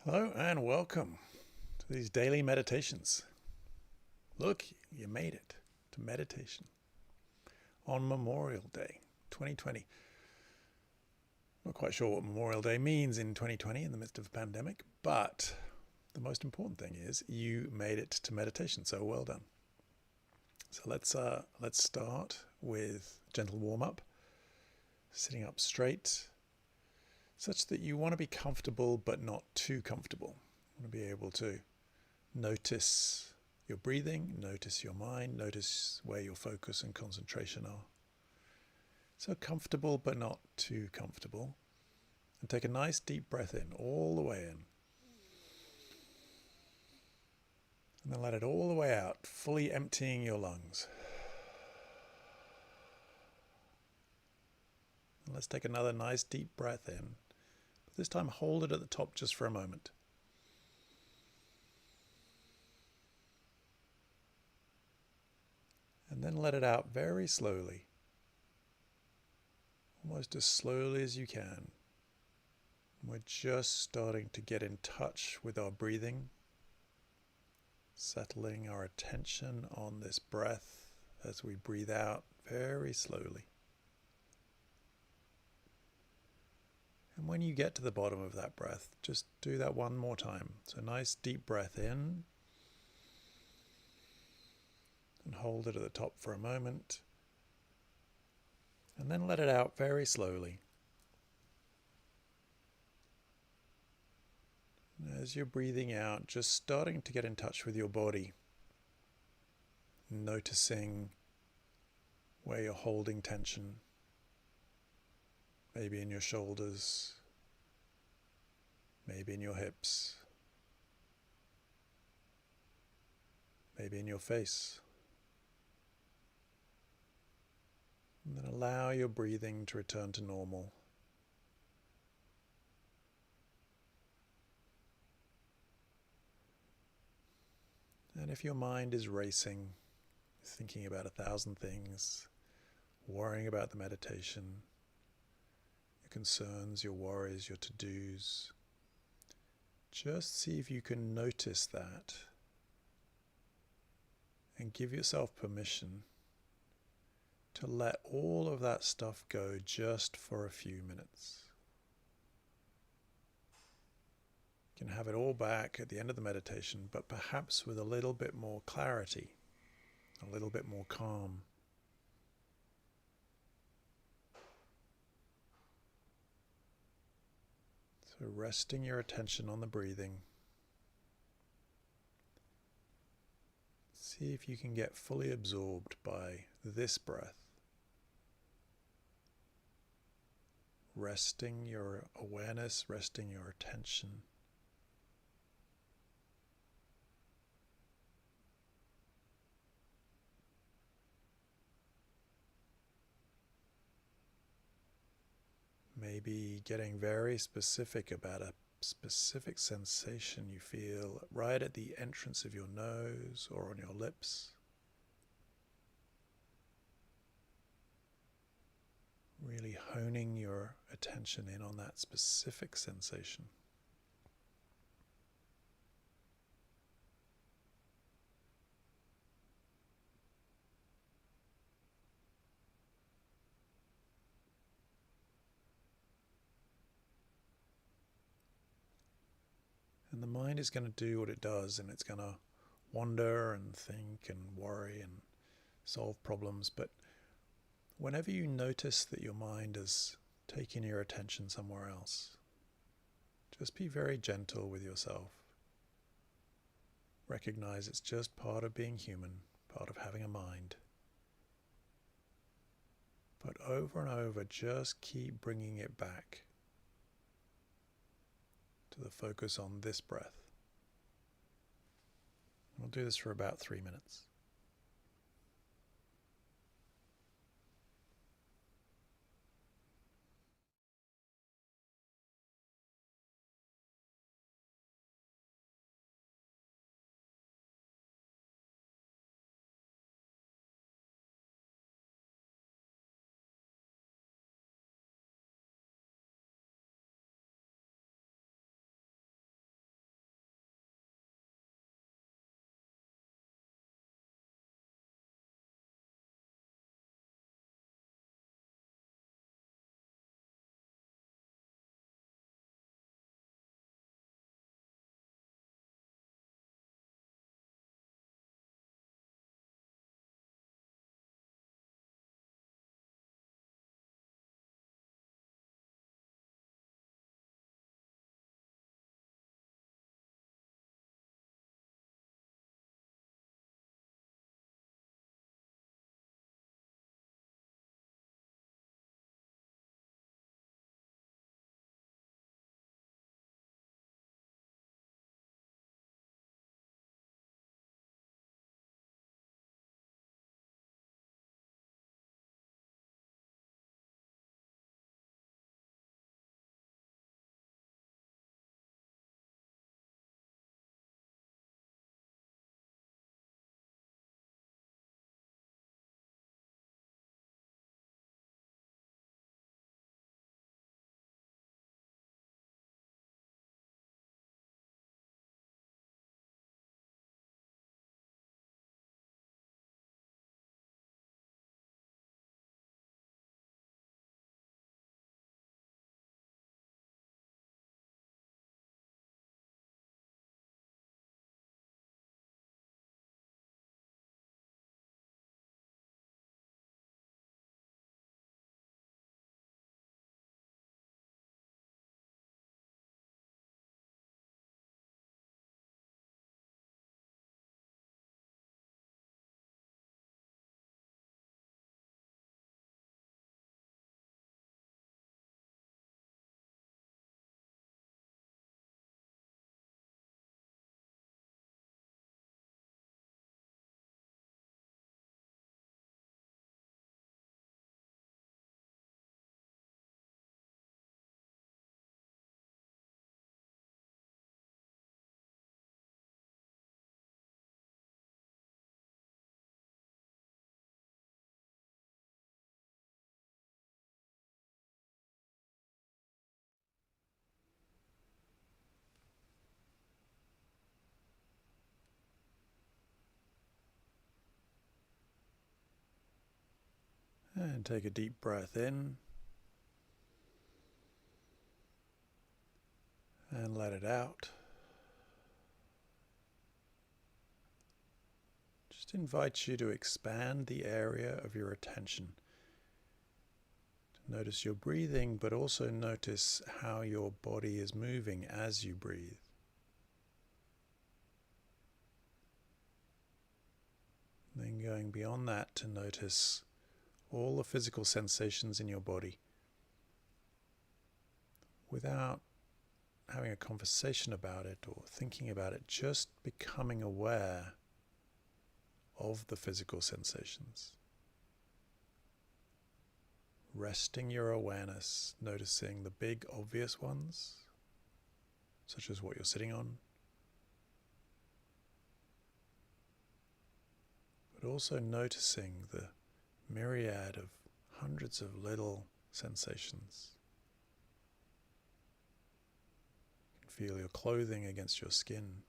Hello and welcome to these daily meditations. Look, you made it to meditation on Memorial Day 2020. Not quite sure what Memorial Day means in 2020 in the midst of a pandemic, but the most important thing is you made it to meditation, so well done. So let's start with a gentle warm-up, sitting up straight, such that you want to be comfortable but not too comfortable. You want to be able to notice your breathing, notice your mind, notice where your focus and concentration are. So comfortable but not too comfortable. And take a nice deep breath in, all the way in. And then let it all the way out, fully emptying your lungs. And let's take another nice deep breath in. This time hold it at the top just for a moment. And then let it out very slowly. Almost as slowly as you can. We're just starting to get in touch with our breathing, settling our attention on this breath as we breathe out very slowly. And when you get to the bottom of that breath, just do that one more time. So nice deep breath in. And hold it at the top for a moment. And then let it out very slowly. And as you're breathing out, just starting to get in touch with your body. Noticing where you're holding tension. Maybe in your shoulders, maybe in your hips, maybe in your face. And then allow your breathing to return to normal. And if your mind is racing, thinking about 1,000 things, worrying about the meditation, your concerns, your worries, your to-dos, just see if you can notice that and give yourself permission to let all of that stuff go just for a few minutes. You can have it all back at the end of the meditation, but perhaps with a little bit more clarity, a little bit more calm. So resting your attention on the breathing. See if you can get fully absorbed by this breath. Resting your awareness, resting your attention. Maybe getting very specific about a specific sensation you feel right at the entrance of your nose or on your lips. Really honing your attention in on that specific sensation. And the mind is going to do what it does, and it's going to wander and think and worry and solve problems. But whenever you notice that your mind is taking your attention somewhere else, just be very gentle with yourself. Recognize it's just part of being human, part of having a mind. But over and over, just keep bringing it back to the focus on this breath. We'll do this for about 3 minutes. And take a deep breath in and let it out. Just invite you to expand the area of your attention. To notice your breathing, but also notice how your body is moving as you breathe. Then going beyond that to notice all the physical sensations in your body without having a conversation about it or thinking about it, just becoming aware of the physical sensations. Resting your awareness, noticing the big obvious ones, such as what you're sitting on, but also noticing the myriad of hundreds of little sensations. You can feel your clothing against your skin.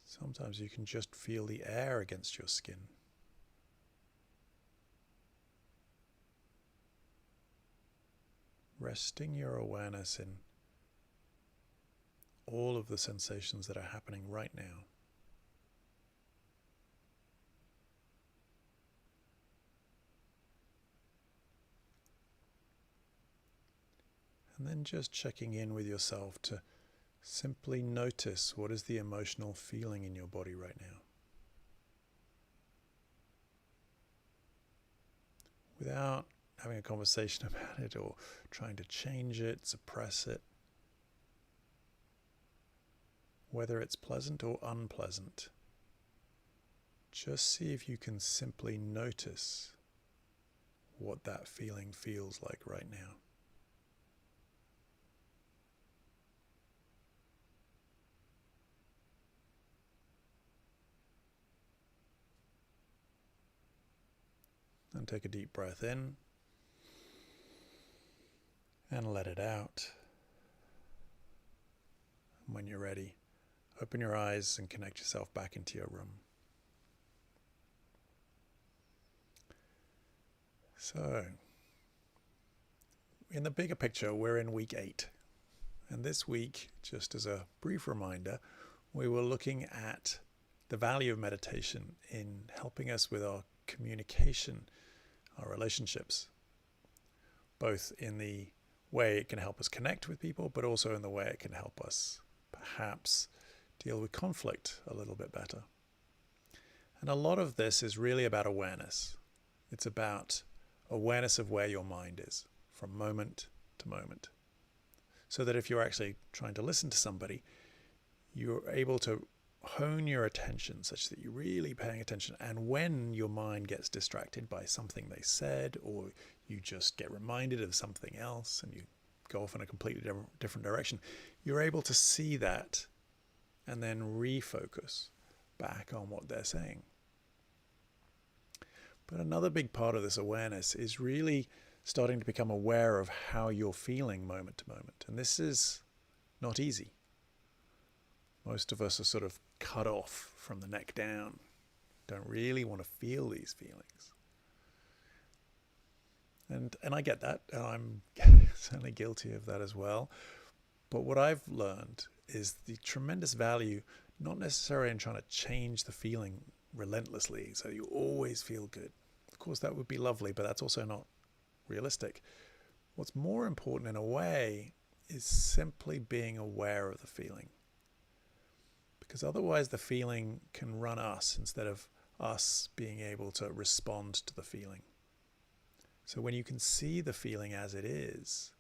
Sometimes you can just feel the air against your skin. Resting your awareness in all of the sensations that are happening right now. And then just checking in with yourself to simply notice what is the emotional feeling in your body right now. Without having a conversation about it or trying to change it, suppress it. Whether it's pleasant or unpleasant, just see if you can simply notice what that feeling feels like right now. And take a deep breath in and let it out. And when you're ready, open your eyes and connect yourself back into your room. So, in the bigger picture, we're in week 8. And this week, just as a brief reminder, we were looking at the value of meditation in helping us with our communication, our relationships, both in the way it can help us connect with people, but also in the way it can help us perhaps deal with conflict a little bit better. And a lot of this is really about awareness. It's about awareness of where your mind is from moment to moment. So that if you're actually trying to listen to somebody, you're able to hone your attention such that you're really paying attention. And when your mind gets distracted by something they said, or you just get reminded of something else and you go off in a completely different direction, you're able to see that and then refocus back on what they're saying. But another big part of this awareness is really starting to become aware of how you're feeling moment to moment. And this is not easy. Most of us are sort of cut off from the neck down, don't really want to feel these feelings. And I get that, and I'm certainly guilty of that as well. But what I've learned is the tremendous value, not necessarily in trying to change the feeling relentlessly so you always feel good. Of course, that would be lovely, but that's also not realistic. What's more important in a way is simply being aware of the feeling. Because otherwise the feeling can run us instead of us being able to respond to the feeling. So when you can see the feeling as it is,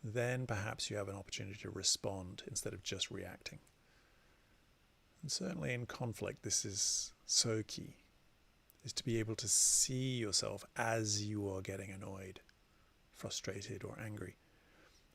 then perhaps you have an opportunity to respond instead of just reacting. And certainly in conflict, this is so key, is to be able to see yourself as you are getting annoyed, frustrated, or angry.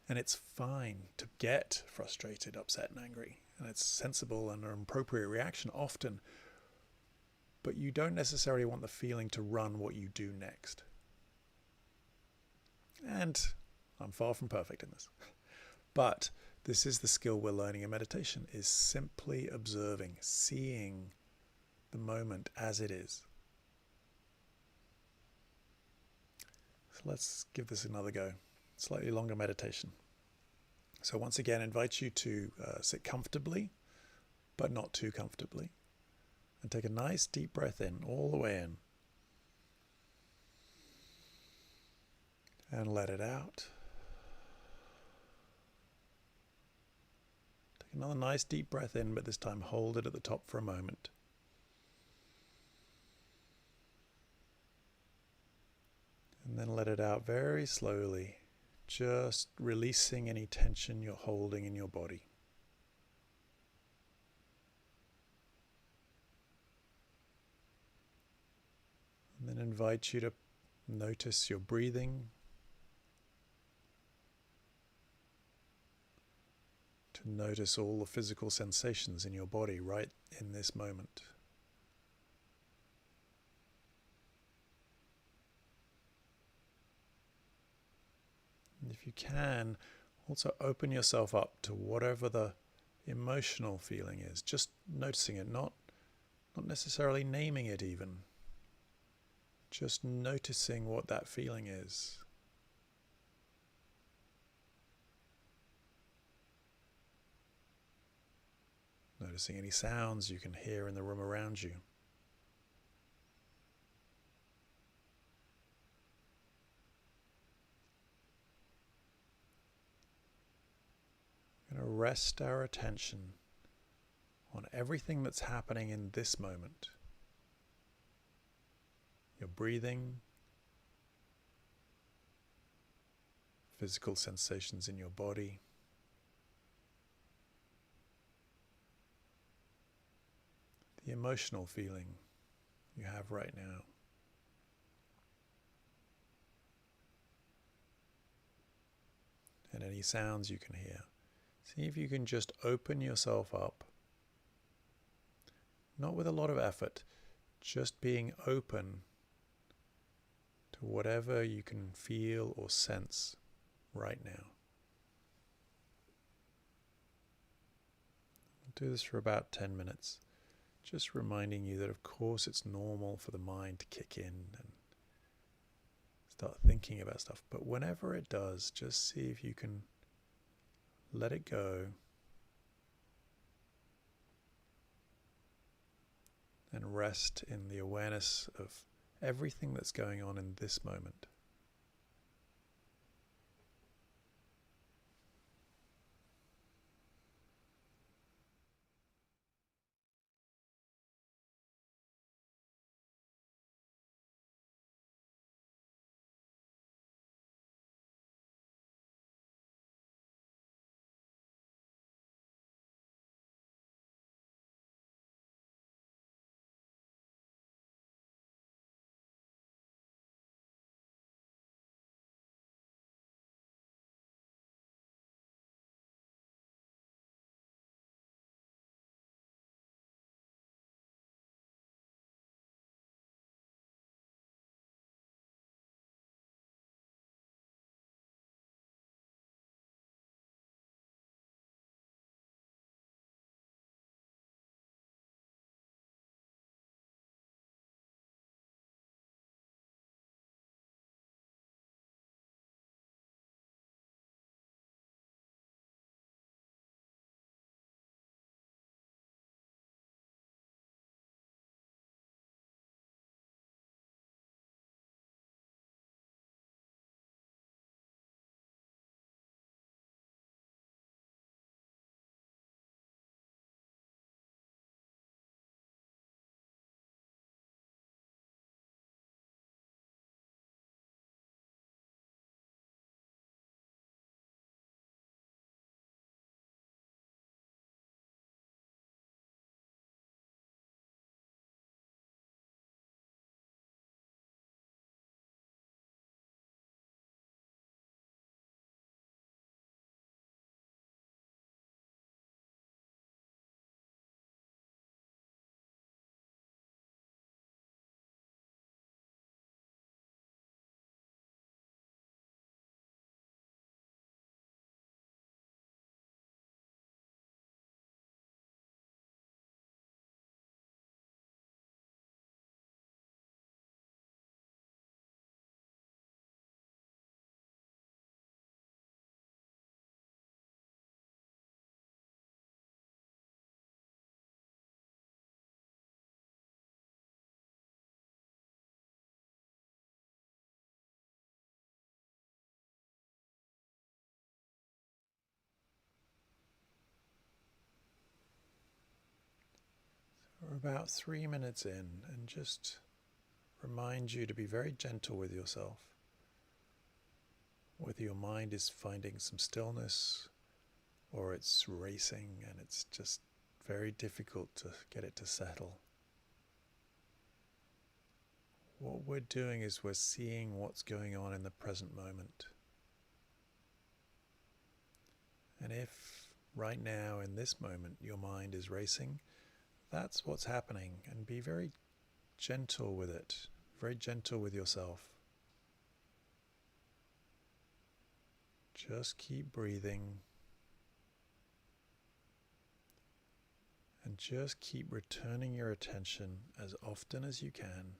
And it's fine to get frustrated, upset, and angry. And it's sensible and an appropriate reaction often. But you don't necessarily want the feeling to run what you do next. And I'm far from perfect in this. But this is the skill we're learning in meditation, is simply observing, seeing the moment as it is. So let's give this another go. Slightly longer meditation. So once again, I invite you to sit comfortably, but not too comfortably. And take a nice deep breath in, all the way in. And let it out. Take another nice deep breath in, but this time hold it at the top for a moment. And then let it out very slowly, just releasing any tension you're holding in your body. And then invite you to notice your breathing, to notice all the physical sensations in your body right in this moment. And if you can, also open yourself up to whatever the emotional feeling is, just noticing it, not necessarily naming it even, just noticing what that feeling is. Noticing any sounds you can hear in the room around you. We're going to rest our attention on everything that's happening in this moment. Your breathing, physical sensations in your body, the emotional feeling you have right now. And any sounds you can hear. See if you can just open yourself up, not with a lot of effort, just being open to whatever you can feel or sense right now. We'll do this for about 10 minutes, just reminding you that of course it's normal for the mind to kick in and start thinking about stuff, but whenever it does, just see if you can let it go and rest in the awareness of everything that's going on in this moment. We're about 3 minutes in, and just remind you to be very gentle with yourself. Whether your mind is finding some stillness or it's racing and it's just very difficult to get it to settle. What we're doing is we're seeing what's going on in the present moment. And if right now in this moment your mind is racing, that's what's happening, and be very gentle with it, very gentle with yourself. Just keep breathing and just keep returning your attention as often as you can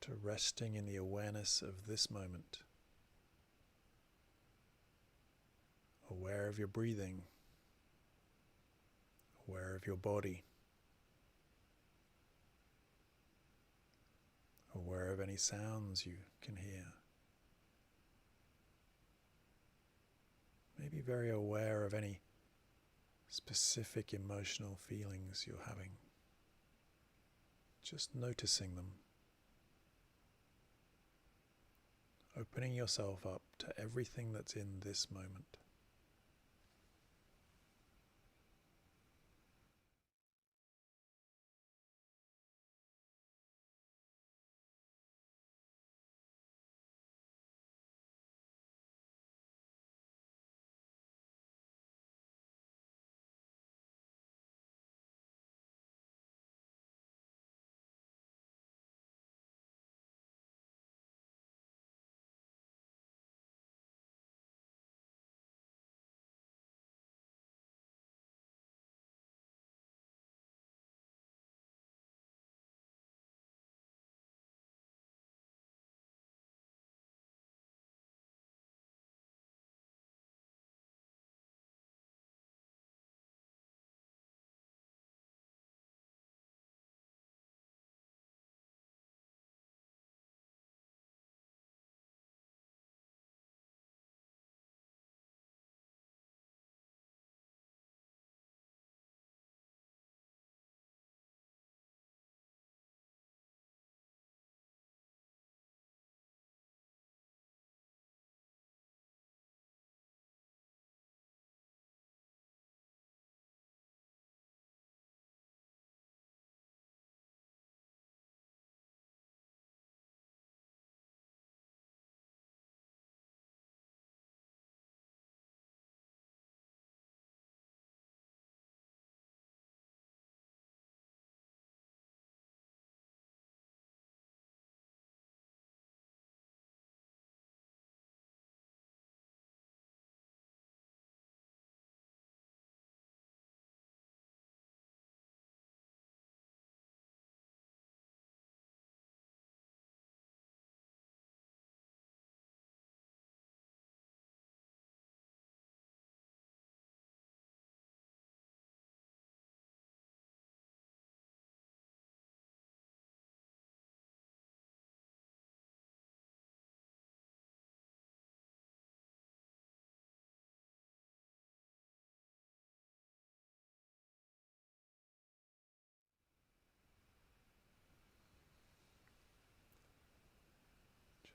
to resting in the awareness of this moment. Aware of your breathing, aware of your body, aware of any sounds you can hear. Maybe very aware of any specific emotional feelings you're having. Just noticing them. Opening yourself up to everything that's in this moment.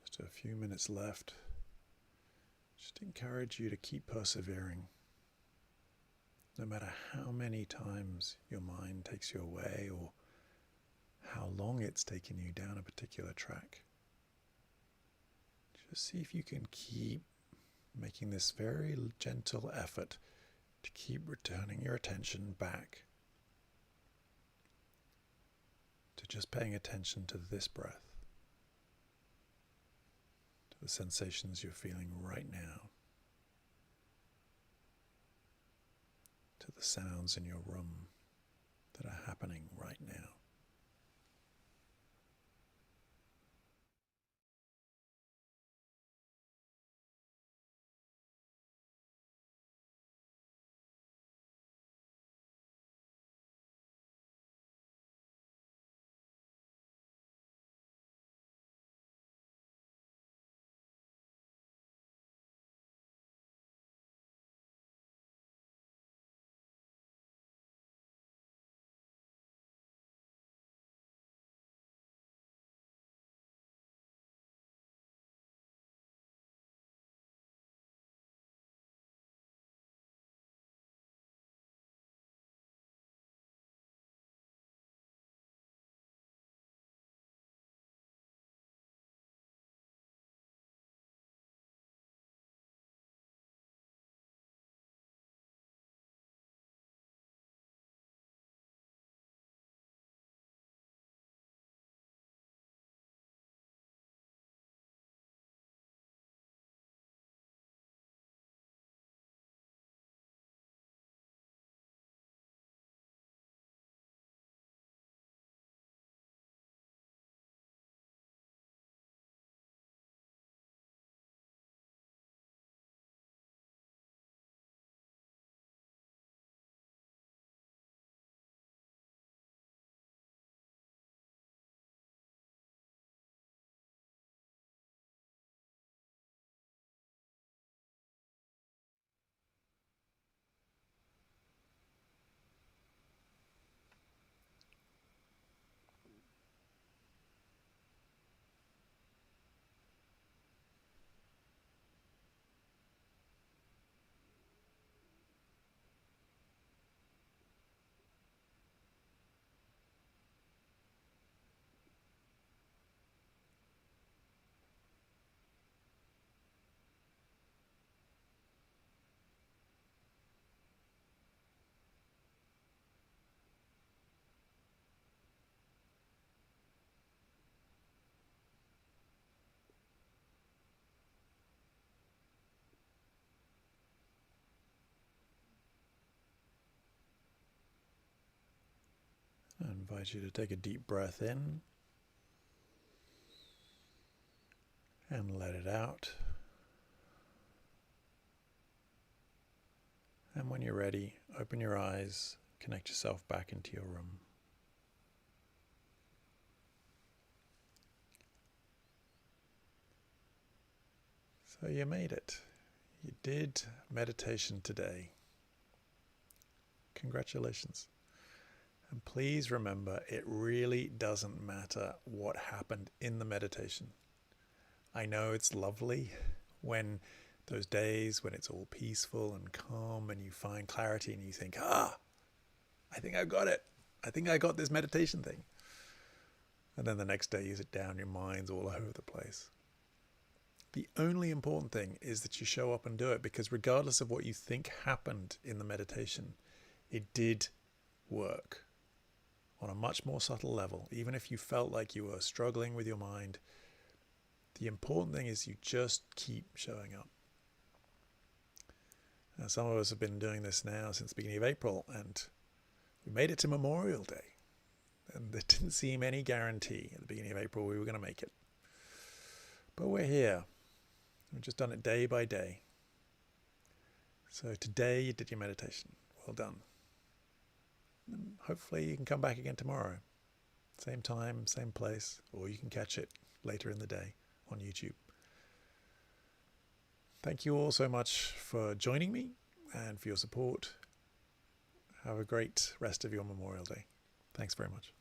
Just a few minutes left. Just encourage you to keep persevering. No matter how many times your mind takes you away or how long it's taken you down a particular track. Just see if you can keep making this very gentle effort to keep returning your attention back to just paying attention to this breath, to the sensations you're feeling right now, to the sounds in your room that are happening right now. I invite you to take a deep breath in and let it out. And when you're ready, open your eyes, connect yourself back into your room. So you made it. You did meditation today. Congratulations. And please remember, it really doesn't matter what happened in the meditation. I know it's lovely when those days when it's all peaceful and calm and you find clarity and you think, I think I got it. I think I got this meditation thing. And then the next day you sit down, your mind's all over the place. The only important thing is that you show up and do it, because regardless of what you think happened in the meditation, it did work on a much more subtle level. Even if you felt like you were struggling with your mind, the important thing is you just keep showing up. Now, some of us have been doing this now since the beginning of April, and we made it to Memorial Day. And there didn't seem any guarantee at the beginning of April we were going to make it. But we're here. We've just done it day by day. So today you did your meditation. Well done. And hopefully you can come back again tomorrow. Same time, same place, or you can catch it later in the day on YouTube. Thank you all so much for joining me and for your support. Have a great rest of your Memorial Day. Thanks very much.